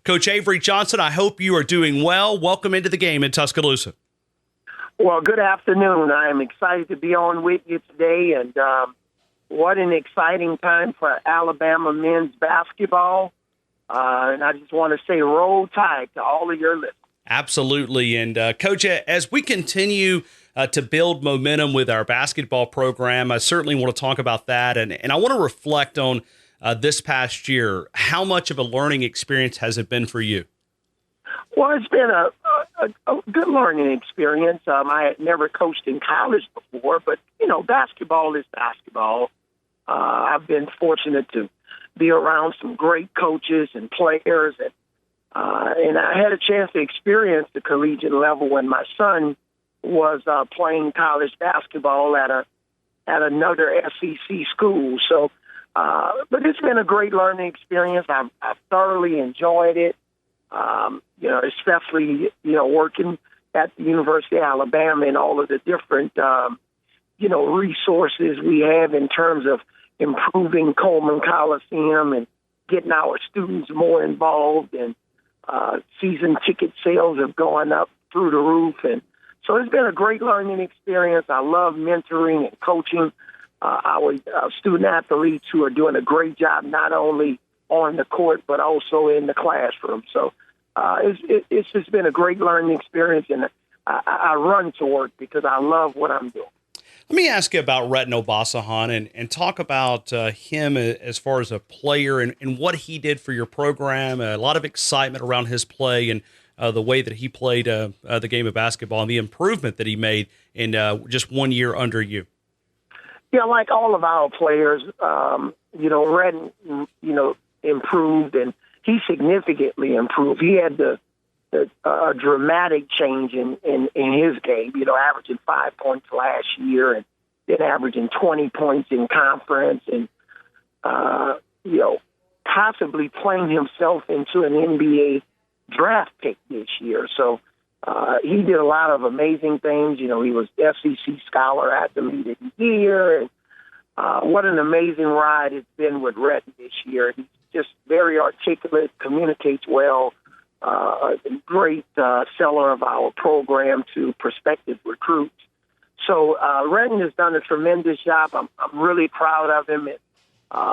Coach Avery Johnson, I hope you are doing well. Welcome into the game in Tuscaloosa. Well, good afternoon. I am excited to be on with you today, and what an exciting time for Alabama men's basketball. And I just want to say roll tide to all of your listeners. Absolutely. And, Coach, as we continue to build momentum with our basketball program, I certainly want to talk about that. And I want to reflect on this past year. How much of a learning experience has it been for you? Well, it's been a good learning experience. I had never coached in college before, but, basketball is basketball. I've been fortunate to be around some great coaches and players, and I had a chance to experience the collegiate level when my son was playing college basketball at another SEC school. So, but it's been a great learning experience. I've thoroughly enjoyed it. Especially, working at the University of Alabama and all of the different, resources we have in terms of improving Coleman Coliseum and getting our students more involved, and season ticket sales have gone up through the roof. And so it's been a great learning experience. I love mentoring and coaching our student athletes who are doing a great job, not only on the court, but also in the classroom. So it's just been a great learning experience, and I run to work because I love what I'm doing. Let me ask you about Retin Obasohan and talk about him as far as a player and what he did for your program. A lot of excitement around his play and the way that he played the game of basketball and the improvement that he made in just 1 year under you. Yeah, like all of our players, Retin, improved, and he significantly improved. He had a dramatic change in his game, averaging 5 points last year and then averaging 20 points in conference, and, possibly playing himself into an NBA draft pick this year. So he did a lot of amazing things. He was SEC Scholar Athlete of the Year, and what an amazing ride it's been with Retin this year. He's just very articulate, communicates well, a great seller of our program to prospective recruits. So Retin has done a tremendous job. I'm really proud of him.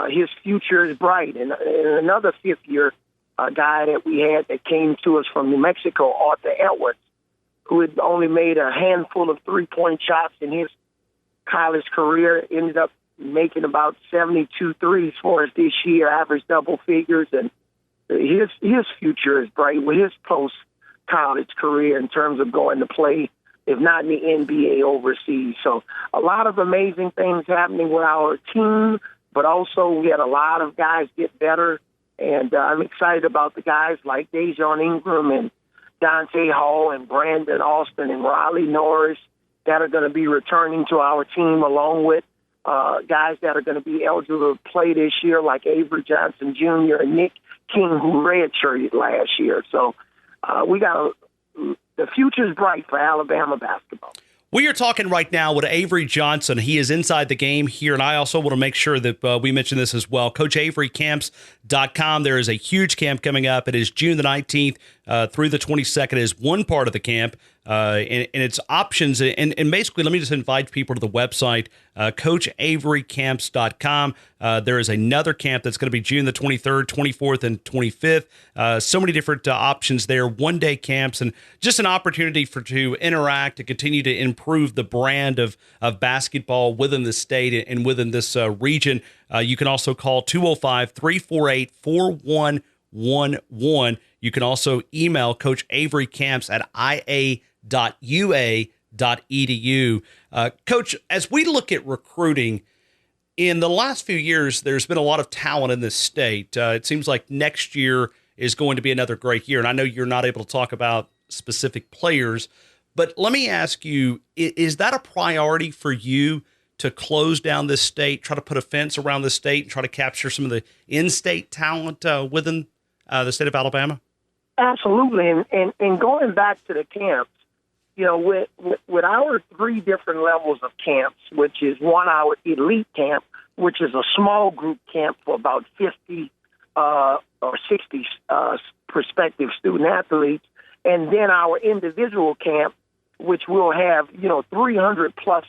His future is bright. And another fifth-year guy that we had that came to us from New Mexico, Arthur Edwards, who had only made a handful of three-point shots in his college career, ended up making about 72 threes for us this year, averaged double figures, and his future is bright with his post-college career in terms of going to play, if not in the NBA, overseas. So a lot of amazing things happening with our team, but also we had a lot of guys get better, and I'm excited about the guys like Dejon Ingram and Dante Hall and Brandon Austin and Riley Norris that are going to be returning to our team, along with guys that are going to be eligible to play this year, like Avery Johnson Jr. and Nick King, who redshirted last year. So the future is bright for Alabama basketball. We are talking right now with Avery Johnson. He is inside the game here, and I also want to make sure that we mention this as well. CoachAveryCamps.com. There is a huge camp coming up. It is June the 19th through the 22nd. It is one part of the camp, and it's options. And basically, let me just invite people to the website, CoachAveryCamps.com. There is another camp that's going to be June the 23rd, 24th, and 25th. So many different options there, one-day camps, and just an opportunity to interact, to continue to improve the brand of basketball within the state and within this region. You can also call 205-348-4111. You can also email Coach Avery Camps at ia.ua.edu. Coach, as we look at recruiting, in the last few years, there's been a lot of talent in this state. It seems like next year is going to be another great year. And I know you're not able to talk about specific players, but let me ask you, is that a priority for you to close down this state, try to put a fence around the state, and try to capture some of the in-state talent within the state of Alabama? Absolutely. And going back to the camps, with our three different levels of camps, which is one, our elite camp, which is a small group camp for about 50 or 60 prospective student athletes, and then our individual camp, which will have 300 plus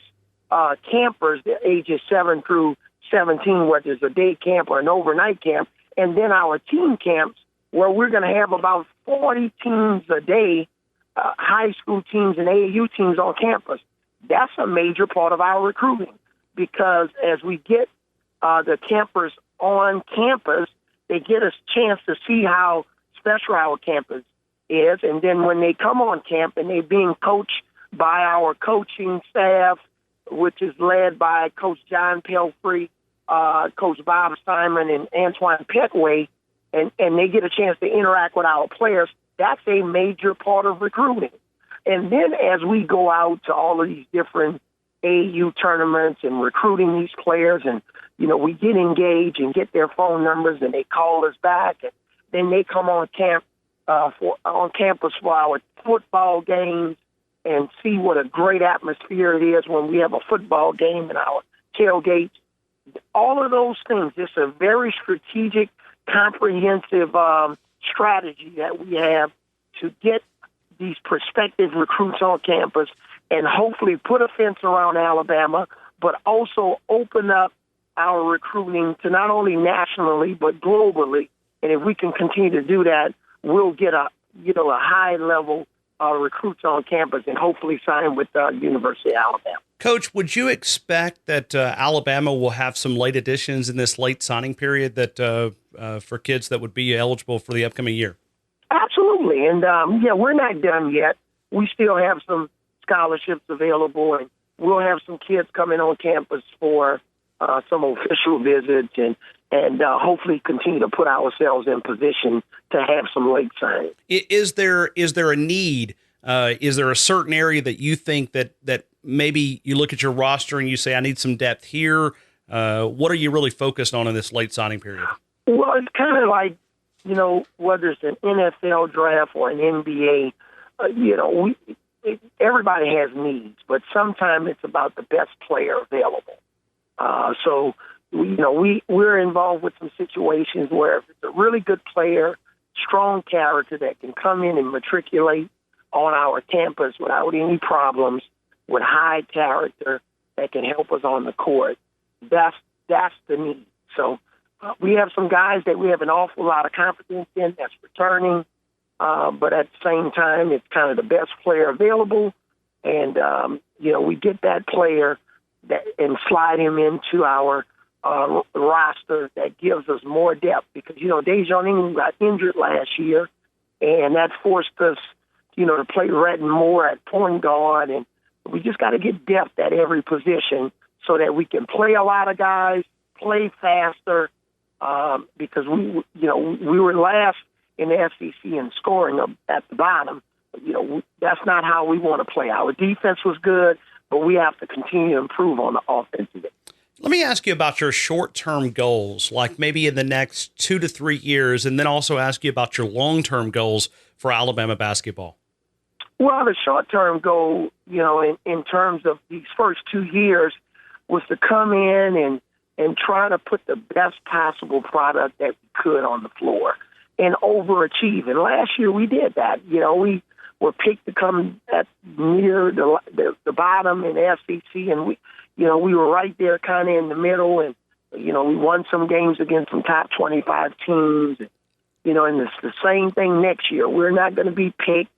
campers, ages 7 through 17, whether it's a day camp or an overnight camp, and then our team camps, where we're going to have about 40 teams a day, high school teams and AAU teams on campus. That's a major part of our recruiting, because as we get the campers on campus, they get a chance to see how special our campus is. And then when they come on camp and they're being coached by our coaching staff, which is led by Coach John Pelfrey, Coach Bob Simon, and Antoine Petway, and they get a chance to interact with our players, that's a major part of recruiting. And then as we go out to all of these different AAU tournaments and recruiting these players, and, we get engaged and get their phone numbers, and they call us back, and then they come on campus for our football games and see what a great atmosphere it is when we have a football game and our tailgates. All of those things, it's a very strategic, comprehensive strategy that we have to get these prospective recruits on campus and hopefully put a fence around Alabama, but also open up our recruiting to not only nationally but globally. And if we can continue to do that, we'll get a high level recruits on campus and hopefully sign with University of Alabama. Coach, would you expect that Alabama will have some late additions in this late signing period that for kids that would be eligible for the upcoming year? Absolutely. And we're not done yet. We still have some scholarships available, and we'll have some kids coming on campus for some official visits and hopefully continue to put ourselves in position to have some late signings. Is there a need? Is there a certain area that you think that maybe you look at your roster and you say, I need some depth here? What are you really focused on in this late signing period? Well, it's kind of like, whether it's an NFL draft or an NBA, everybody has needs, but sometimes it's about the best player available. So, we're involved with some situations where if it's a really good player, strong character that can come in and matriculate on our campus without any problems, with high character that can help us on the court, that's the need. So we have some guys that we have an awful lot of confidence in that's returning, but at the same time, it's kind of the best player available. And, we get that player and slide him into our roster that gives us more depth, because, Dejon Ingram got injured last year, and that forced us, to play Retin more at point guard, and we just got to get depth at every position so that we can play a lot of guys, play faster, because we were last in the SEC in scoring at the bottom. That's not how we want to play. Our defense was good, but we have to continue to improve on the offensive end. Let me ask you about your short-term goals, like maybe in the next 2 to 3 years, and then also ask you about your long-term goals for Alabama basketball. Well, the short-term goal, in terms of these first 2 years, was to come in and try to put the best possible product that we could on the floor and overachieve. And last year we did that. We were picked to come at near the bottom in the SEC, and we were right there kind of in the middle, and, we won some games against some top 25 teams. And it's the same thing next year. We're not going to be picked,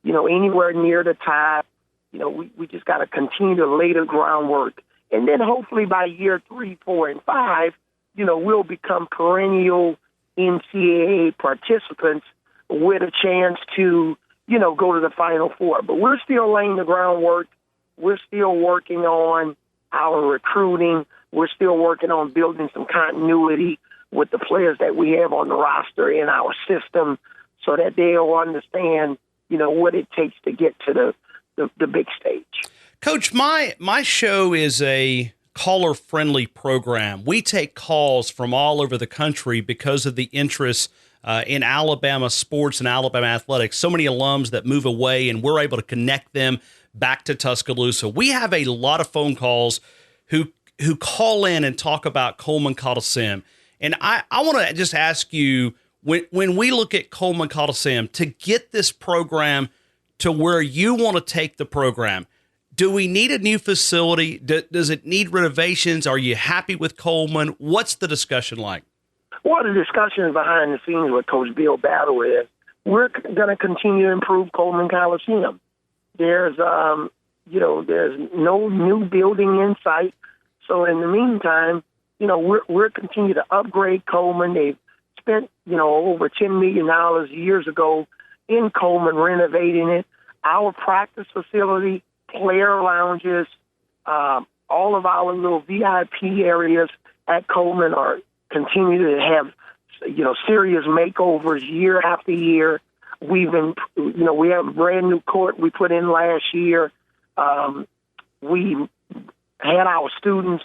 anywhere near the top. We just got to continue to lay the groundwork. And then hopefully by year 3, 4, and 5, we'll become perennial NCAA participants with a chance to, go to the Final Four. But we're still laying the groundwork. We're still working on our recruiting. We're still working on building some continuity with the players that we have on the roster in our system so that they'll understand, what it takes to get to the big stage. Coach, my show is a caller-friendly program. We take calls from all over the country because of the interest in Alabama sports and Alabama athletics. So many alums that move away, and we're able to connect them back to Tuscaloosa. We have a lot of phone calls who call in and talk about Coleman Coliseum. And I want to just ask you, when we look at Coleman Coliseum, to get this program to where you want to take the program, do we need a new facility? Does it need renovations? Are you happy with Coleman? What's the discussion like? Well, the discussion behind the scenes with Coach Bill Battle is we're going to continue to improve Coleman Coliseum. There's, there's no new building in sight. So in the meantime, we're continuing to upgrade Coleman. They've spent, over $10 million years ago in Coleman renovating it. Our practice facility, player lounges, all of our little VIP areas at Coleman are continue to have, serious makeovers year after year. We have a brand new court we put in last year. We had our students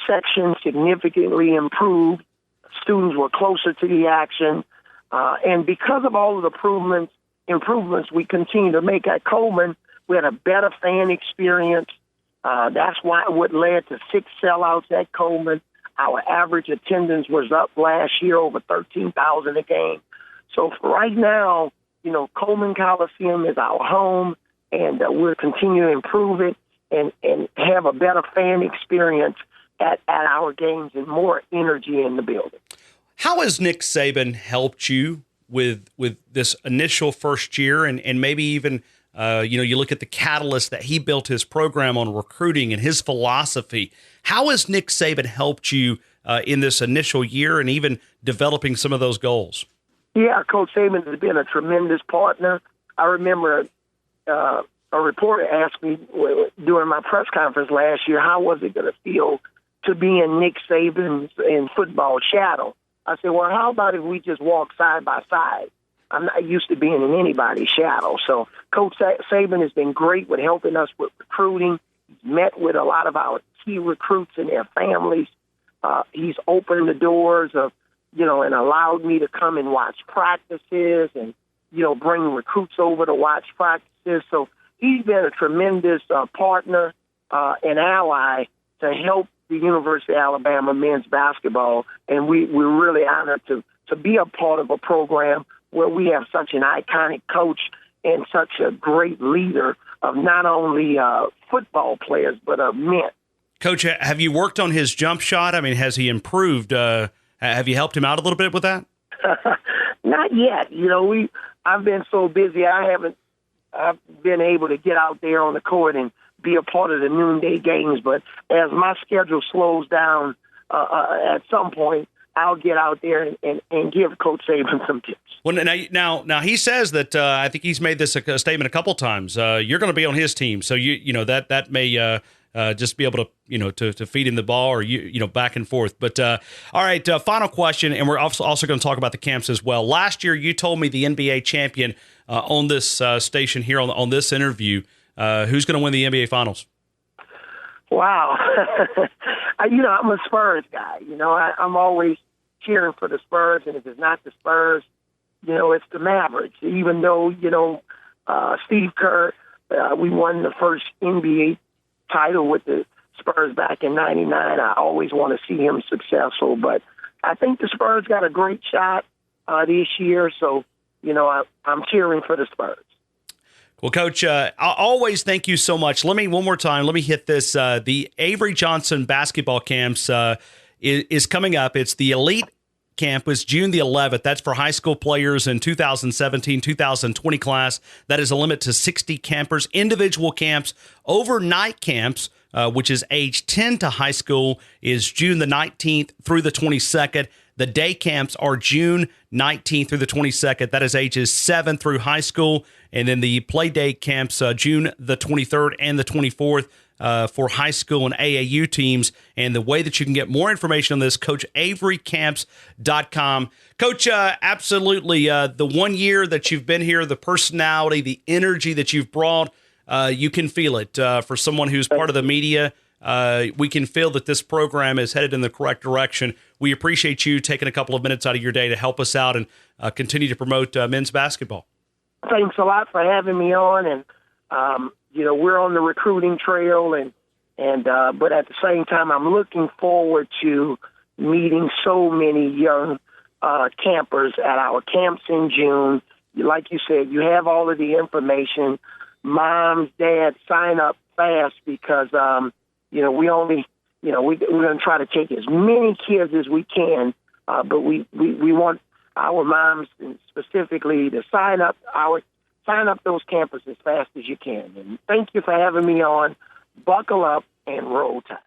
section significantly improved. Students were closer to the action. And because of all of the improvements we continue to make at Coleman, we had a better fan experience. That's what led to 6 sellouts at Coleman. Our average attendance was up last year over 13,000 a game. So for right now, Coleman Coliseum is our home, and we'll continue to improve it and have a better fan experience at our games and more energy in the building. How has Nick Saban helped you with this initial first year, and maybe even you look at the catalyst that he built his program on recruiting and his philosophy? How has Nick Saban helped you in this initial year and even developing some of those goals? Yeah, Coach Saban has been a tremendous partner. I remember a reporter asked me during my press conference last year, how was it going to feel to be in Nick Saban's football shadow? I said, well, how about if we just walk side by side? I'm not used to being in anybody's shadow. So Coach Saban has been great with helping us with recruiting. He's met with a lot of our key recruits and their families. He's opened the doors of, and allowed me to come and watch practices and, bring recruits over to watch practices. So he's been a tremendous partner and ally to help the University of Alabama men's basketball. And we're really honored to be a part of a program where we have such an iconic coach and such a great leader of not only football players, but of men. Coach, have you worked on his jump shot? I mean, has he improved? Have you helped him out a little bit with that? Not yet. I've been so busy. I've been able to get out there on the court and be a part of the noonday games. But as my schedule slows down at some point, I'll get out there and give Coach Saban some tips. Well, now he says that I think he's made this a statement a couple times. You're going to be on his team, so that may just be able to to feed him the ball or back and forth. But all right, final question, and we're also going to talk about the camps as well. Last year, you told me the NBA champion on this station here on this interview. Who's going to win the NBA Finals? Wow, I'm a Spurs guy. I'm always cheering for the Spurs, and if it's not the Spurs, it's the Mavericks. Even though Steve Kerr, we won the first NBA title with the Spurs back in '99. I always want to see him successful, but I think the Spurs got a great shot this year. So, I'm cheering for the Spurs. Well, Coach, I always thank you so much. One more time, let me hit this. The Avery Johnson basketball camps is coming up. It's the Elite Camp. It's June the 11th. That's for high school players in 2017-2020 class. That is a limit to 60 campers. Individual camps, overnight camps, which is age 10 to high school, is June the 19th through the 22nd. The day camps are June 19th through the 22nd. That is ages 7 through high school. And then the play day camps, June the 23rd and the 24th for high school and AAU teams. And the way that you can get more information on this, CoachAveryCamps.com. Coach, absolutely. The 1 year that you've been here, the personality, the energy that you've brought, you can feel it. For someone who's part of the media, we can feel that this program is headed in the correct direction. We appreciate you taking a couple of minutes out of your day to help us out and continue to promote men's basketball. Thanks a lot for having me on. And, we're on the recruiting trail but at the same time, I'm looking forward to, meeting so many young campers at our camps in June. Like you said, you have all of the information. Moms, dads, sign up fast because, we only, we're going to try to take as many kids as we can, but we want our moms specifically to sign up those campers as fast as you can. And thank you for having me on. Buckle up and roll tide.